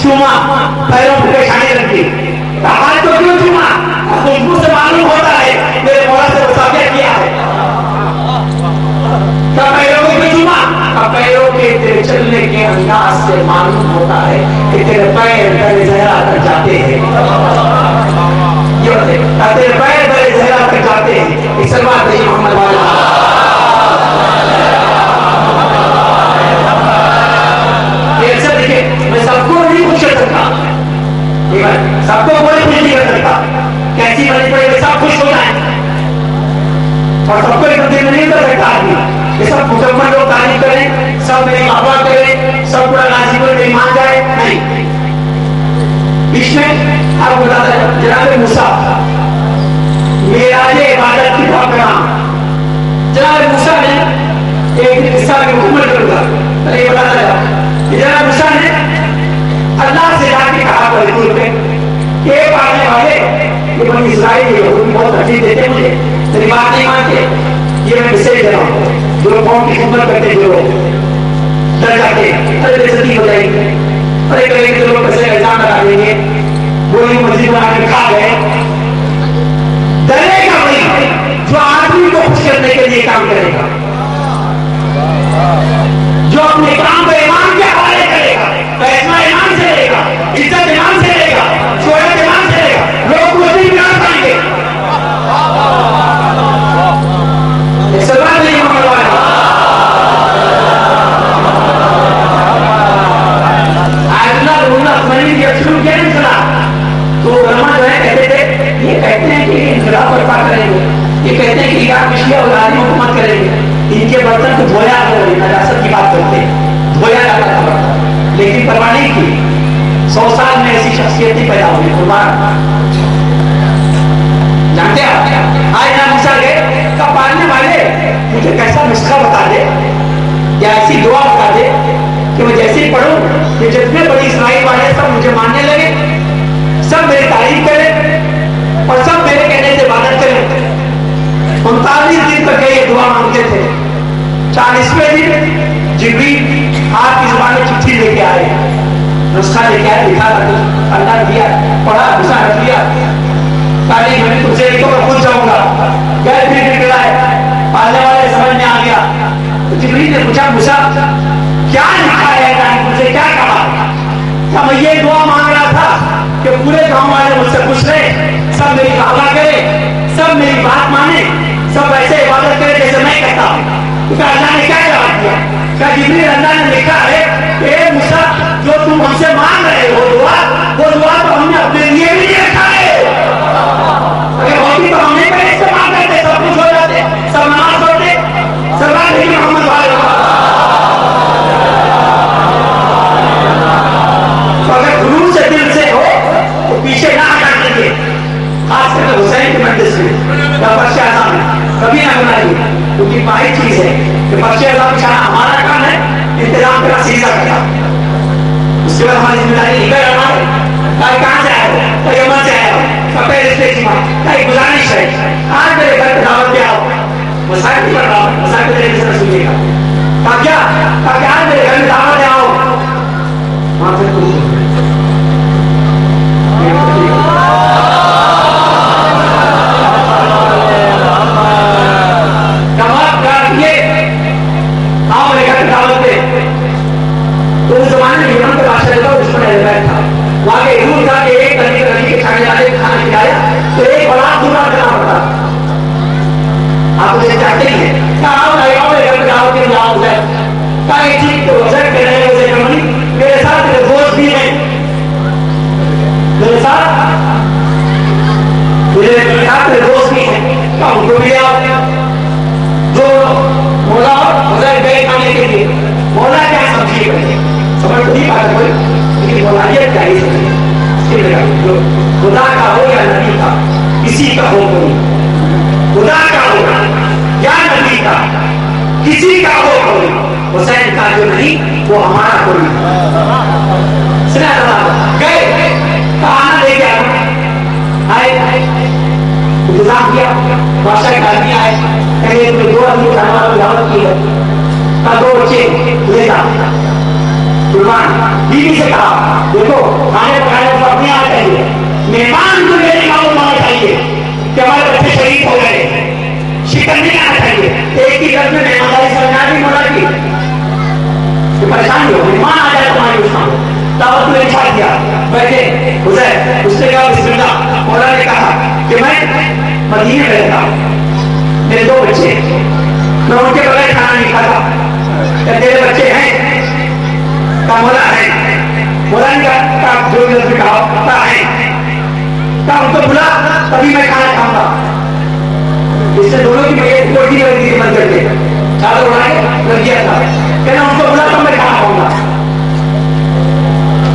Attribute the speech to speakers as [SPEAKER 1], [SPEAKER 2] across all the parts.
[SPEAKER 1] चूमा, पैरों पे पेशानी रख दी। हाथ को क्यों चूमा? खुशबू से मालूम होता है मेरे मौला से मुसाफिया किया है। तब पैरों को क्यों चूमा? अब पैरों के तेरे चलने के अंदाज से मालूम होता है कि तेरे पैर तेरे जहरा तक जाते हैं। ये तेरे पैर तेरे जहरा तक जाते हैं। इस सलवात नहीं मोहम्मद वाला। मैं सबको नहीं खुश कर सकता, सबको कोई खुश नहीं कर सकता। कैसी बनी पड़े सब खुश हो जाए और सबको एक दिन नहीं कर सकता आदमी। ये सब मुसलमान लोग तारीफ करें, सब मेरी वाह करें, सब पूरा गाजी को मेरी मान जाए, नहीं। इसमें आप बताते हैं जनाब मूसा मेराज इबादत की बहुत बड़ा जनाब मूसा ने एक किस्सा में मुकम्मल करूंगा, ये बताता है जनाब मूसा ने अल्लाह से जाके कहा बलकूल पे कि पाने वाले ये बनी इस्राइल यहूदी बहुत तकलीफ देते मुझे, तेरी बात नहीं मानते, ये मैं मैसेज दे रहा हूँ। जो लोग कौम की खिदमत करते जो लोग डर जाते अरे बेइज्जती हो जाएगी, अरे करेंगे तो लोग पैसे इल्जाम लगा देंगे, गोली मस्जिद बना के खा गए। डरेगा वही जो आदमी को खुश करने के लिए काम करेगा, जो अपने काम को ईमान के हवाले करेगा, फैसला ईमान से लेगा, इज्जत ईमान से लेगा, शोहरत ईमान से लेगा, लोग कुछ नहीं बिगाड़ पाएंगे। सवाल नहीं होने वाला। आयतुल्लाह रुल्लाह खमीनी जब शुरू किया इंकलाब, तो उलमा जो है कहते थे, ये कहते हैं कि इंकलाब बर्पा करेंगे, ये कहते हैं कि इराक में शिया और आदमी हुकूमत करेंगे, इनके बर्तन को धोया हो, नजासत की बात करते हैं, धोया जाता था बर्तन, लेकिन परवाह नहीं की। 100 साल में ऐसी शख्सियत ही पैदा हुई। जानते हैं आज ना मूसा गए कब पालने वाले मुझे कैसा नुस्खा बता दे या ऐसी दुआ बता दे कि मैं जैसे ही पढ़ूं कि जितने बड़ी इस्राइल वाले सब मुझे मानने लगे, सब मेरी तारीफ करें और सब मेरे कहने से इबादत करें। 39 दिन तक ये दुआ मांगते थे। 40वें दिन जिब्रील आपकी जुबान में चिट्ठी लेके आए, नुस्खा लेके आए, लिखा अल्लाह ने दिया, पढ़ा, मूसा ने दिया, तारीफ मैंने तुझसे लिखो मैं खुद जाऊंगा। गए फिर निकलाए, पालने वाले समझ में आ गया। तो जिब्रील ने पूछा मूसा क्या लिखा है, तुझसे क्या कहा? क्या मैं ये दुआ मांग रहा था कि पूरे गांव वाले मुझसे खुश रहे, सब मेरी वाह करे, सब मेरी बात माने, सब ऐसे इबादत करे जैसे मैं कहता हूँ। तो अल्लाह ने क्या जवाब दिया? क्या जिब्रील अल्लाह ने लिखा है कि मूसा जो तुम हमसे मांग रहे हो वो दुआ तो हमने अपने लिए भी नहीं रखा है। अगर होती तो हमने पहले इस्तेमाल करते, सब कुछ हो जाते, सब नमाज पढ़ते, सरदार नहीं मोहम्मद वाले। तो अगर गुरु से दिल से हो तो पीछे ना हटा दीजिए, खासकर हुसैन के मंदिर से या फर्श आज़म में कभी ना बनाइए, क्योंकि बाई चीज है कि फर्श आज़म का हमारा काम है इंतजाम करना, सीधा करना। उसके बाद हमारी जिम्मेदारी निकल रहा है। कहाँ से आए हो? तो यमन से आए हो। पहले रिश्ते की बात गुजारिश है, आज मेरे घर पे दावत पे आओ, मसाइल नहीं पढ़ रहा हूँ, मसाइल को तरीके से सुनिएगा। क्या आज मेरे घर में दावत पे आओ, वहां से तो उस जमाने में यमन का बादशाह था, उस पर एलिमेंट था, वहां के रूल था कि एक तरीके के खाने वाले खाना खिलाया तो एक बड़ा दूरा करना पड़ता। आप उसे चाहते ही हैं क्या आओ घर पे आओ के जाओ उधर क्या एक चीज तो वजन कर रहे हैं, उसे कमनी मेरे साथ मेरे दोस्त भी हैं, मेरे साथ मेरे दोस्त भी हैं, क्या उनको भी आओ। जो मौला उधर गए खाने के लिए, मौला क्या समझिए, समझ नहीं पाता कोई, लेकिन मौलानियत क्या ही समझिए, खुदा का हो या नबी का, किसी का हो कोई, खुदा का हो या नबी का, किसी का हो कोई, हुसैन का जो नहीं वो हमारा कोई। गए खाना लेके आए, इंतजाम किया, बादशाह का आदमी आए, कहे तुम्हें 2 आदमी खाना वाला दावत की है, 2 बच्चे ले जा, मेहमान बीवी से कहा देखो खाने पकाने को अपने आप चाहिए, मेहमान को ये नहीं मालूम होना चाहिए कि हमारे बच्चे शहीद हो गए, शिकन नहीं आना चाहिए। एक ही घर में मेहमानदारी समझना भी मोला की तो परेशान हो, मेहमान आ जाए तुम्हारी उसमें दावत में इच्छा किया बैठे हुजैर, उसने कहा बिस्मिल्लाह। मौला ने कहा कि मैं मदीने में रहता हूँ, मेरे 2 बच्चे, मैं उनके बगैर खाना नहीं खाता, क्या तेरे बच्चे हैं? का मौला है। मौला ने कहा जो भी कहा है, का उनको बुला तभी मैं खाना खाऊंगा। इससे दोनों की मेरी कोठी लग गई बंद करके चादर उड़ाए लग गया था, कहना उनको बुला तब मैं खाना खाऊंगा।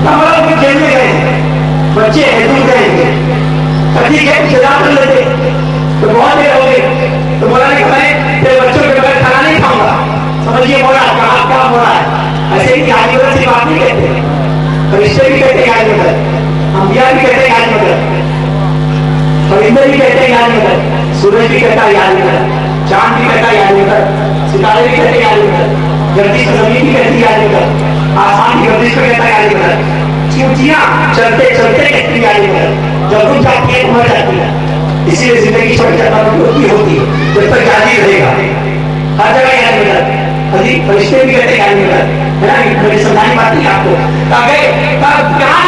[SPEAKER 1] हमारा उनके जेल में गए, बच्चे हैं दूर जाएंगे, ठीक है इंतजार कर लेते तो बहुत देर हो गई। तो मौला ने कहा मैं तेरे बच्चों के बगैर खाना नहीं खाऊंगा। समझिए मौला कहाँ क्या मौला है, ऐसे ही आज मगर से बात नहीं कहते, फरिश्ते भी कहते हैं आज मगर, अंबिया भी कहते हैं आज मगर, परिंदे भी कहते हैं आज मगर, सूरज भी कहता है याद मगर, चांद भी कहता है याद मगर, सितारे भी कहते हैं याद मगर, गर्दिश जमीन भी कहती है याद मगर, आसमान की गर्दिश को कहता है याद मगर, चूटियां चलते चलते कहती है याद मगर, जब रुक जाती है मर जाती है। इसीलिए जिंदगी छोड़ जाता होती है जब तक जारी रहेगा, हर जगह याद मगर, फरिश्ते भी कहते हैं याद मगर, है ना। मेरी समझानी बात नहीं आपको, कहाँ है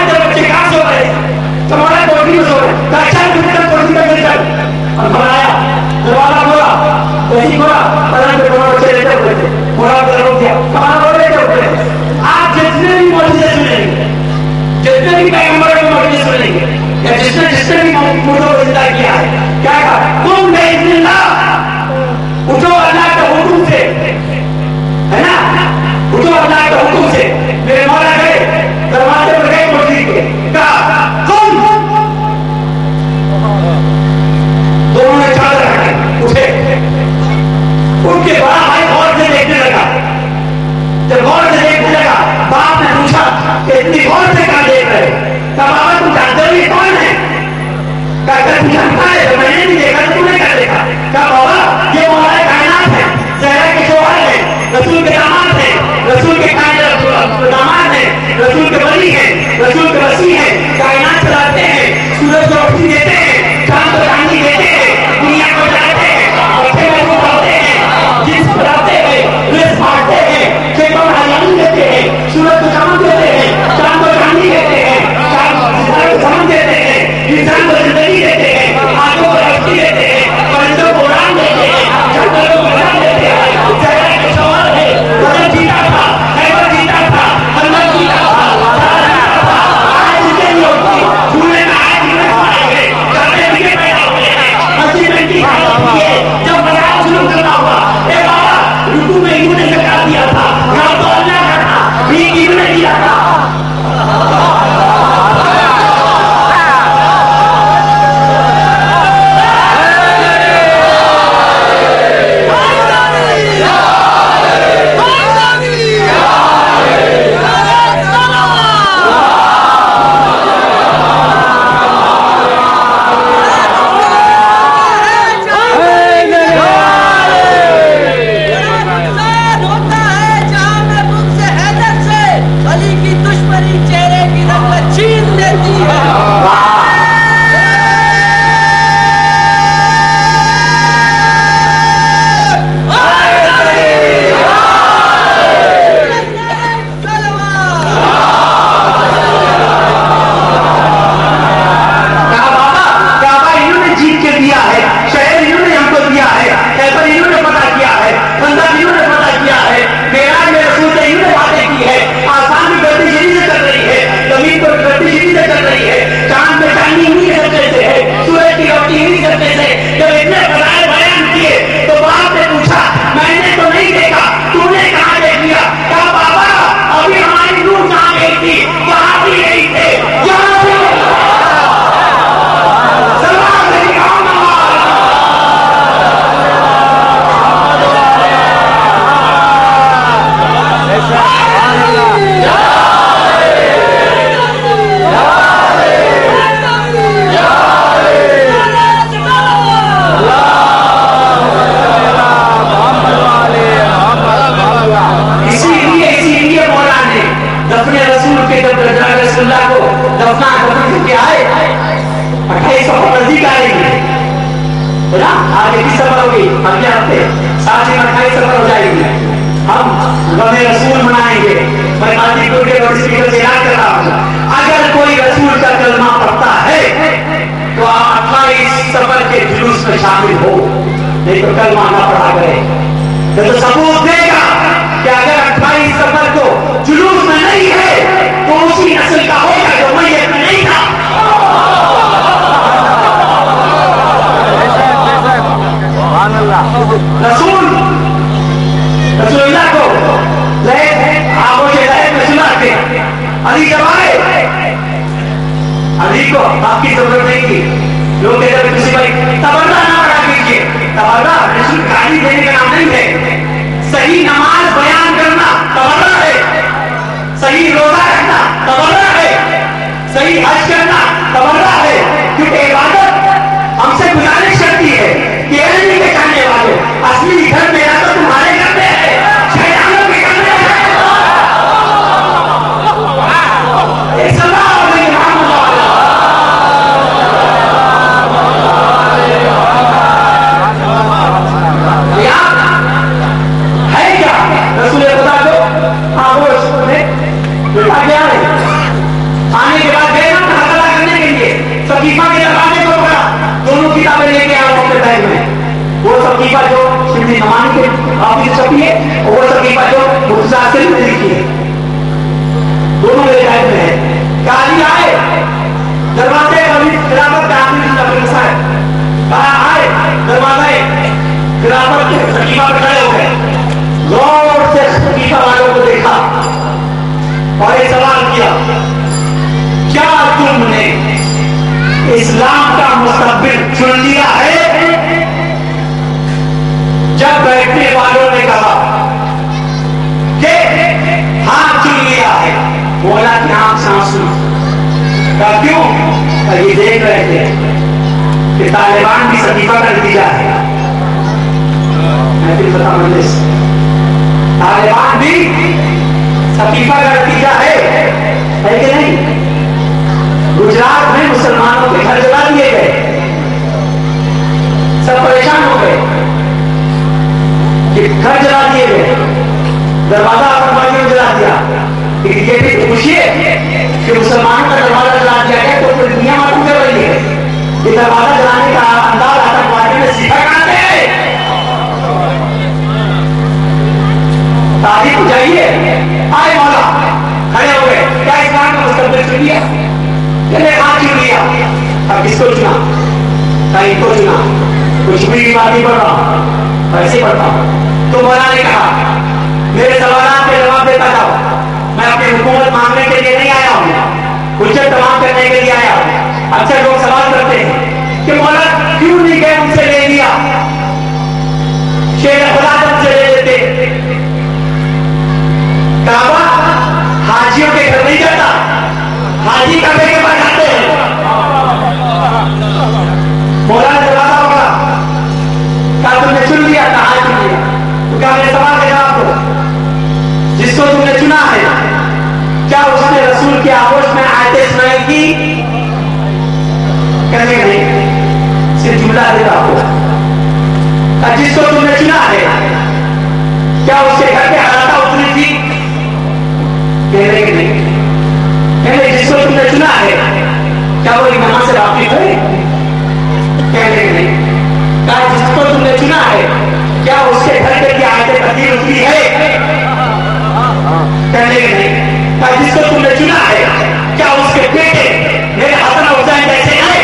[SPEAKER 1] तेरे बच्चे, कहाँ सो रहे, तुम्हारा कोठी में सो रहे, अच्छा कोठी में मिल जाए। और बनाया दरवाजा खोला, कहीं खोला, पता नहीं दोनों बच्चे लेते हुए थे, पूरा रोक दिया, कहाँ बोल रहे थे। आप जितने भी मौजूद सुनेंगे, जितने भी पैगंबर को मौजूद सुनेंगे, या जिसने भी मुर्दों को जिंदा किया है, क्या कहा तुम उठो अल्लाह के हुक्म से, है ना, उठो अल्लाह के हुक्म से। मेरे मौला गए दरवाजे पर गए मस्जिद के, कहा तुम, दोनों ने चादर हटाई, उठे, उठ के बड़ा भाई गौर से देखने लगा। जब गौर से देखने लगा बाप ने पूछा कि इतनी गौर से कहां देख रहे, कहा बाबा तुम जानते हो ये कौन है? कहा तू जानता है तो मैंने नहीं देखा तो तूने क्या देखा? कहा बाबा ये मौला कायनात है, ज़हरा के शौहर है, रसूल के दामाद है, रसूल के दामाद है, रसूल के वली है, रसूल के वसी है, कायनात चलाते हैं, सूरज को रोशनी देते हैं, चांद को चांदनी देते हैं, दुनिया को जलाते हैं, बच्चे को उठाते हैं, जिस बनाते हैं, रिस्क बांटते हैं, खेतों में हरियाली देते हैं, सूरज को चमक देते हैं, चांद को चांदनी देते हैं, सितारे को चमक देते हैं, इंसान को जिंदगी देते हैं, आंखों को रोशनी देते हैं, परिंदों को उड़ान देते हैं, जानवरों को उड़ान देते हैं। ज़हरा के शौहर है, बदल जीता था, खैबर जीता था, अंदर जीता था, आज जितने लोग भूलने में आए दफन रसूल के जब रसूलुल्लाह को दफना दफन करके आए 28 सफर नजदीक आ रही है ना, आगे की सफर होगी, अगले हफ्ते साथ ही 28 सफर हो जाएगी। हम गमे रसूल मनाएंगे। मैं गाजीपुर के लाउड स्पीकर से याद कर रहा हूँ, अगर कोई रसूल का कलमा पढ़ता है तो आप 28 सफर के जुलूस में शामिल हो, नहीं तो कलमा ना पढ़ा करे। तो सबूत देगा कि अगर 28 सफर को जुलूस में नहीं है तो उसी नस्ल का होगा जो मैयत में नहीं था। रसूलुल्लाह को में सुनाते अली जब आए, अली को आपकी जरूरत नहीं थी। लोग कहते हैं किसी भाई तबर्रा ना पढ़ा कीजिए, तबर्रा रसूल गाली देने का नाम नहीं है। सही नमाज बयान करना तबर्रा है, सही रोजा रखना तबर्रा है, सही हज करना तबर्रा है। क्योंकि इबादत हमसे गुजारिश करती है कि अली के जाने वाले असली घर में आकर तुम्हारे घर में है, शैतानों के घर में है। आने के बाद गए ना मुकाबला करने के लिए, सकीफा के दरवाजे को पकड़ा, दोनों किताबें लेके आया अपने बैग में। वो सकीफा जो शिवजी नमान के ऑफिस छपी है और वो सकीफा जो मुर्तजा से लिखी है, दोनों मेरे बैग में है। गाली आए दरवाजे खिलाफत का आखिरी कहा आए दरवाजे खिलाफत के सकीफा पर खड़े हो गए, गौर से सकीफा वालों को देखा और एक सवाल किया, क्या तुमने इस्लाम का मुस्तकबिल चुन लिया है? जब बैठने वालों ने कहा कि हाँ चुन लिया है, बोला कि हाँ सांस लो। क्यों? ये देख रहे थे कि तालिबान भी सकीफा का नतीजा है। मैं फिर बता मंदिर तालिबान भी सकीफा का नतीजा है कि नहीं? गुजरात में मुसलमानों के घर जला दिए गए, सब परेशान हो गए कि घर जला दिए गए, दरवाजा आतंकवादियों ने जला दिया। ये भी खुशी है कि मुसलमानों का दरवाजा जला दिया गया, तो पूरी दुनिया मालूम कर रही है ये दरवाजा जलाने का अंदाज आतंकवादियों ने सीखा कहां से? तारीफ चाहिए। आए मौला खड़े हो गए, क्या इस्लाम का मुस्तकबिल चुन लिया? हाँ चुन लिया। अब किसको चुना? कहीं को चुना? कुछ भी बात नहीं पढ़ रहा हूं, ऐसे पढ़ता हूं। तो मौला ने कहा मेरे सवालों के जवाब देता जाओ, मैं अपनी हुकूमत मांगने के लिए नहीं आया हूं, हुज्जत तमाम करने के लिए आया हूं। अक्सर लोग सवाल करते हैं कि मौला क्यों नहीं गए उनसे ले लिया, शेर खुदा से ले लेते। काबा हाजियों के घर नहीं जाता, हाजी काबे के पास जाते हैं। मौला ने जवाब होगा, क्या तुमने चुन लिया? कहा चुन लिया? तो क्या मेरे सवाल का जवाब दो, जिसको तुमने चुना है क्या उसने रसूल के आगोश में आयतें सुनाई थी? कहने नहीं, सिर्फ जुमला देता आपको। जिसको तुमने चुना है क्या उसके घर पे हालात उतरी थी? कहने की नहीं। कहने जिसको तुमने चुना है क्या वो इमाम से वाकिफ है? कहने की नहीं। कहा जिसको तुमने चुना है क्या उसके घर पे की आयतें तब्दील उतरी है? कहने की नहीं। कहा जिसको तुमने चुना है क्या उसके बेटे मेरे हसन हुसैन जैसे हैं?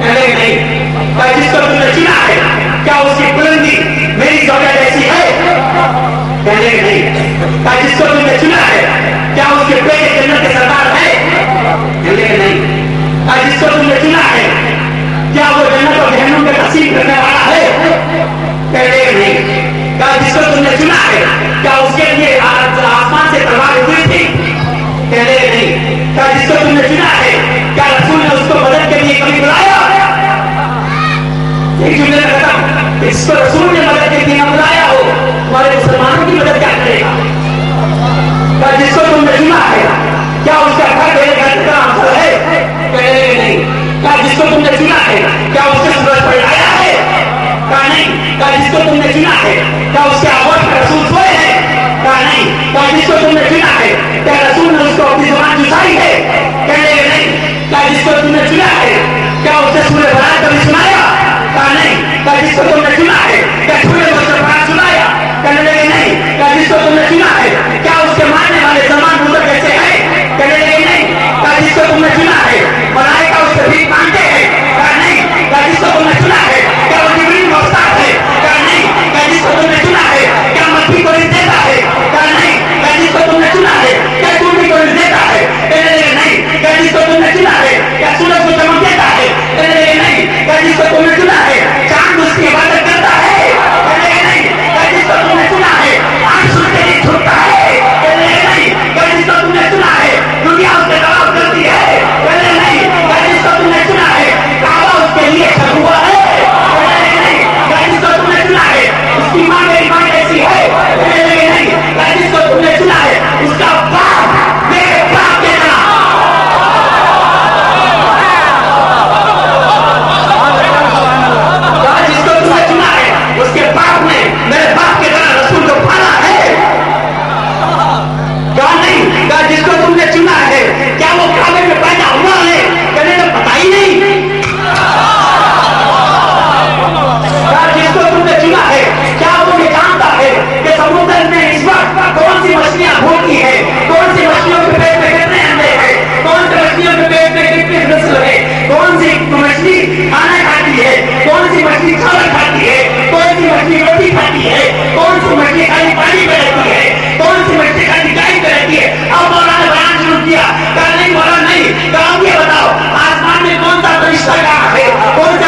[SPEAKER 1] कहने की नहीं। कहा जिसको तुमने चुना है क्या उसकी बुलंदी मेरी जौजा जैसी है? कहने की नहीं। कहा जिसको तुमने चुना है क्या उसके बेटे जन्नत के सरदार है? कहने की नहीं। कहा जिसको तुमने चुना है क्या वो जन्नत और जहन्नुम में तकसीम करने वाला है? कहने की नहीं। कहा जिसको तुमने चुना है क्या उसके लिए आसमान से तलवार उतरी थी? कहने की नहीं। कहा जिसको तुमने चुना है क्या रसूल ने उसको मदद के लिए कभी बुलाया? एक जुमले में खत्म। इसको रसूल ने मदद के लिए बुलाया हो, तुम्हारे मुसलमानों की मदद क्या करेगा? जिसको तुमने चुना ईसाई है? कहने लगे नहीं। क्या जिसको तुमने चुना है क्या उसने सूर्य बरात कभी सुनाया? कहा नहीं। क्या जिसको तुमने चुना है क्या सूर्य बरात सुनाया? कहने लगे नहीं। क्या जिसको तुमने चुना है क्या उसके मानने वाले सलमान मुल्क कैसे हैं? कहने लगे नहीं। क्या जिसको तुमने चुना है मलाइका उससे भीख मांगते हैं? कहा नहीं। क्या जिसको तुमने चुना है क्या वो जिब्रील मोहताज है? कहा नहीं। क्या जिसको तुमने चुना है क्या मक्खी को रिज़्क़ देता है? कहा नहीं। क्या जिसको तुमने चुना है क्या सूर्य को रिज़्क़ देता है? कहने लगे नहीं। क्या जिसको तुमने चुना है क्या सूरज को चमक देता है? कहने लगे नहीं। क्या जिसको तुमने चुना है चांद उसकी इबादत करता है? कहने लगे नहीं। क्या जिसको तुमने चुना है आंख उसके लिए झुकता है? कहने लगे नहीं। क्या जिसको तुमने चुना है दुनिया उसके तवाफ करती है? कहने लगे नहीं। क्या जिसको तुमने चुना है काबा उसके लिए छप हुआ है? कहने लगे नहीं। क्या जिसको तुमने चुना है उसकी माँ मेरी माँ ऐसी है? कहने लगे नहीं। क्या जिसको तुमने चुना है उसका बाप मेरे बाप के तरह जिसको तुमने चुना है उसके बाप ने मेरे बाप के तरह रसूल को पाला है? कहा नहीं। कहा जिसको तुमने चुना है क्या वो काबे में पैदा हुआ है? कहने तो पता ही नहीं। कहा जिसको तुमने चुना है क्या वो ये जानता है कि समुद्र में इस वक्त कौन सी मछलियां भूखी है, कौन सी मछलियों के पेट में कितने अंडे हैं, कौन सी मछलियों के पेट में कितनी नस्ल है, कौन सी मछली खाना खाती है, कौन सी मछली चावल खाती है, कौन सी मछली रोटी खाती है, कौन सी मछली खाली पानी में रहती है, कौन सी मछली खाली गाय में रहती है? अब मौलाना ने बयान शुरू किया। कहा नहीं मौलाना नहीं। कहा ये बताओ आसमान में कौन सा फरिश्ता कहाँ है, कौन